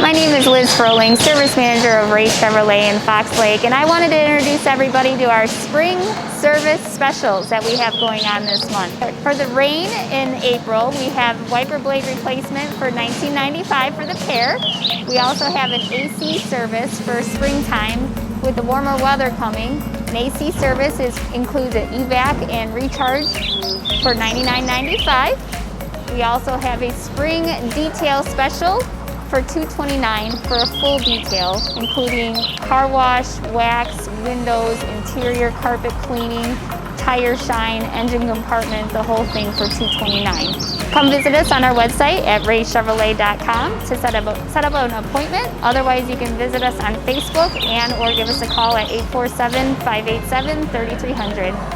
My name is Liz Froling, Service Manager of Ray Chevrolet in Fox Lake, and I wanted to introduce everybody to our spring service specials that we have going on this month. For the rain in April, we have wiper blade replacement for $19.95 for the pair. We also have an AC service for springtime with the warmer weather coming. An AC service includes an evac and recharge for $99.95. We also have a spring detail special for $229 for a full detail, including car wash, wax, windows, interior carpet cleaning, tire shine, engine compartment, the whole thing for $229. Come visit us on our website at raychevrolet.com to set up an appointment. Otherwise, you can visit us on Facebook or give us a call at 847-587-3300.